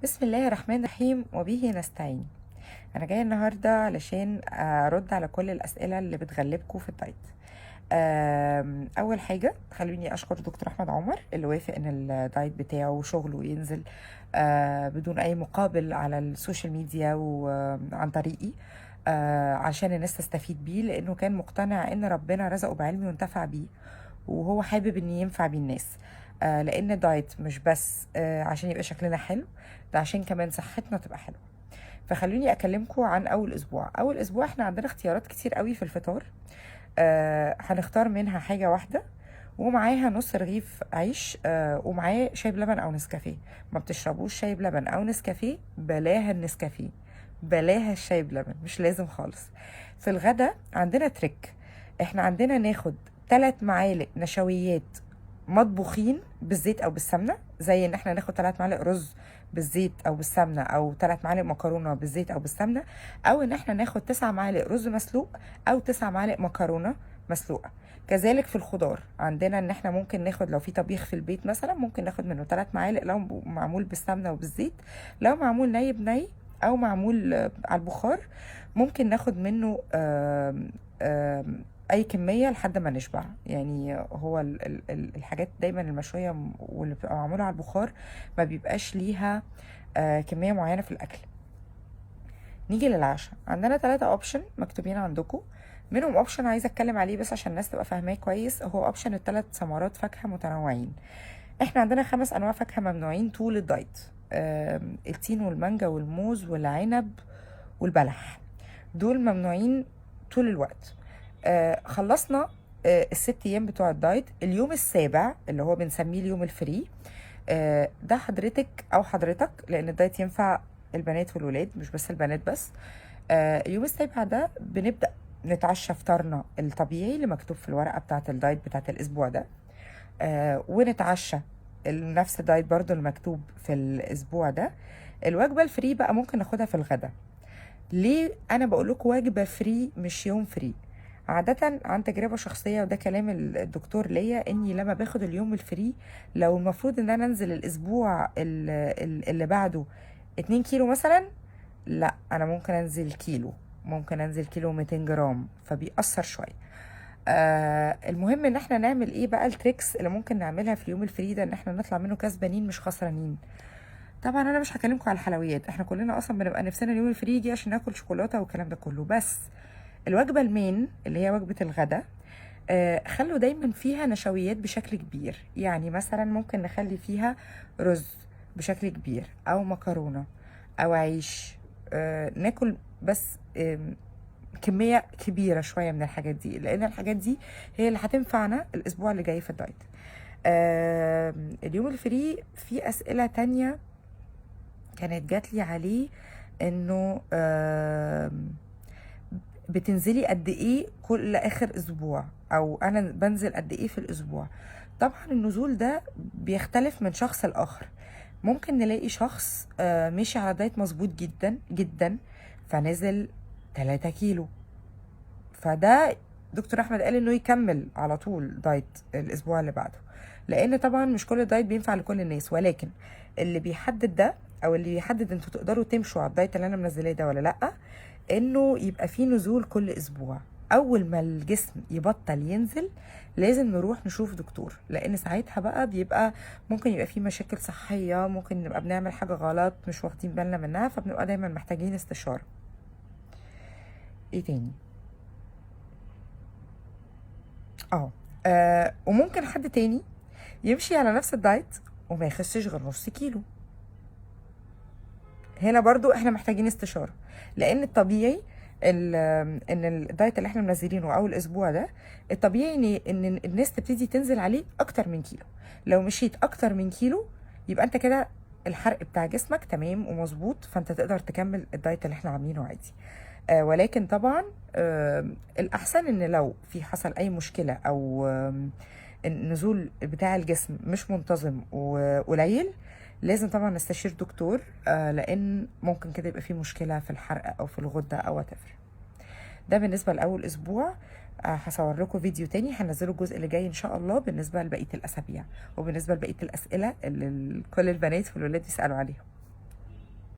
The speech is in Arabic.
بسم الله الرحمن الرحيم وبه نستعين. انا جايه النهارده علشان ارد على كل الاسئله اللي بتغلبكم في الدايت. اول حاجه خلوني اشكر دكتور احمد عمر اللي وافق ان الدايت بتاعه وشغله ينزل بدون اي مقابل على السوشيال ميديا وعن طريقي، عشان الناس تستفيد بيه، لانه كان مقتنع ان ربنا رزقه بعلمي وانتفع بيه، وهو حابب ان ينفع بيه الناس. لان الدايت مش بس عشان يبقى شكلنا حلو، ده عشان كمان صحتنا تبقى حلوه. فخلوني اكلمكم عن اول اسبوع. اول اسبوع احنا عندنا اختيارات كتير قوي في الفطار. هنختار منها حاجه واحده ومعاها نص رغيف عيش، ومعاه شاي بلبن او نسكافيه. ما بتشربوش شاي بلبن او نسكافيه، بلاها النسكافيه، بلاها الشاي بلبن، مش لازم خالص. في الغدا عندنا تريك. احنا عندنا ناخد 3 معالق نشويات مطبوخين بالزيت او بالسمنه، زي ان احنا ناخد 3 معالق رز بالزيت او بالسمنه، او 3 معالق مكرونه بالزيت او بالسمنه، او ان احنا ناخد 9 معالق رز مسلوق او 9 معالق مكرونه مسلوقه. كذلك في الخضار عندنا ان احنا ممكن ناخد، لو في طبيخ في البيت مثلا، ممكن ناخد منه 3 معالق لو معمول بالسمنه وبالزيت. لو معمول ني بني او معمول على البخار، ممكن ناخد منه اي كميه لحد ما نشبع. يعني هو الحاجات دايما المشويه واللي بتبقى معموله على البخار ما بيبقاش ليها كميه معينه في الاكل. نيجي للعشاء، عندنا 3 اوبشن مكتوبين عندكم. منهم اوبشن عايزه اتكلم عليه بس عشان الناس تبقى فاهماه كويس، هو اوبشن ال3 ثمرات فاكهه متنوعين. احنا عندنا 5 انواع فاكهه ممنوعين طول الدايت: التين والمانجا والموز والعنب والبلح. دول ممنوعين طول الوقت. خلصنا ال6 ايام بتوع الدايت. اليوم السابع اللي هو بنسميه اليوم الفري، ده حضرتك او حضرتك، لان الدايت ينفع البنات والولاد مش بس البنات بس. اليوم السابع ده بنبدأ نتعشى فطارنا الطبيعي اللي مكتوب في الورقة بتاعة الدايت بتاعة الأسبوع ده، ونتعشى نفس الدايت برضو المكتوب في الأسبوع ده. الوجبة الفري بقى ممكن ناخدها في الغدا. ليه انا بقول لكم وجبه فري مش يوم فري؟ عادة عن تجربة شخصية، وده كلام الدكتور ليا، اني لما باخد اليوم الفري، لو المفروض ان انا انزل الاسبوع اللي بعده 2 كيلو مثلا، لا انا ممكن انزل كيلو، ممكن انزل كيلو 200 جرام، فبيأثر شوية. المهم ان احنا نعمل ايه بقى التريكس اللي ممكن نعملها في اليوم الفري ده، ان احنا نطلع منه كسبانين مش خسرانين. طبعا انا مش هكلمكم على الحلويات، احنا كلنا اصلا بنبقى نفسنا اليوم الفري يجي عشان ناكل شوكولاته والكلام ده كله. بس الوجبه المين اللي هي وجبه الغداء، خلوا دايما فيها نشويات بشكل كبير. يعني مثلا ممكن نخلي فيها رز بشكل كبير، او مكرونه، او عيش. ناكل بس كميه كبيره شويه من الحاجات دي، لان الحاجات دي هي اللي هتنفعنا الاسبوع اللي جاي في الدايت. اليوم الفري في اسئله تانية كانت جات لي عليه، انه بتنزلي قد ايه كل اخر اسبوع، او انا بنزل قد ايه في الاسبوع. طبعا النزول ده بيختلف من شخص لاخر. ممكن نلاقي شخص ماشي على دايت مظبوط جدا جدا، فنزل 3 كيلو، فده دكتور احمد قال انه يكمل على طول دايت الاسبوع اللي بعده، لان طبعا مش كل دايت بينفع لكل الناس. ولكن اللي بيحدد ده، او اللي بيحدد انتوا تقدروا تمشوا على الدايت اللي انا منزلاه ده ولا لا، انه يبقى فيه نزول كل اسبوع. اول ما الجسم يبطل ينزل لازم نروح نشوف دكتور، لان ساعتها بقى بيبقى ممكن يبقى فيه مشاكل صحية، ممكن نبقى بنعمل حاجة غلط مش واخدين بالنا منها، فبنبقى دايما محتاجين استشارة. ايه تاني؟ اه وممكن حد تاني يمشي على نفس الدايت وما يخسش غير نص كيلو. هنا برضو احنا محتاجين استشارة، لان الطبيعي ان الدايت اللي احنا منزلينه اول اسبوع ده، الطبيعي ان الناس تبتدي تنزل عليه اكتر من كيلو. لو مشيت اكتر من كيلو يبقى انت كده الحرق بتاع جسمك تمام ومظبوط، فانت تقدر تكمل الدايت اللي احنا عاملينه عادي. ولكن طبعا الاحسن ان لو في حصل اي مشكله، او النزول بتاع الجسم مش منتظم وقليل، لازم طبعا نستشير دكتور، لان ممكن كده يبقى في مشكله في الحرق او في الغده او whatever. ده بالنسبه لاول اسبوع. هصور لكم فيديو تاني هنزله الجزء اللي جاي ان شاء الله بالنسبه لبقيه الاسابيع، وبالنسبه لبقيه الاسئله اللي كل البنات والولاد بيسالوا عليهم.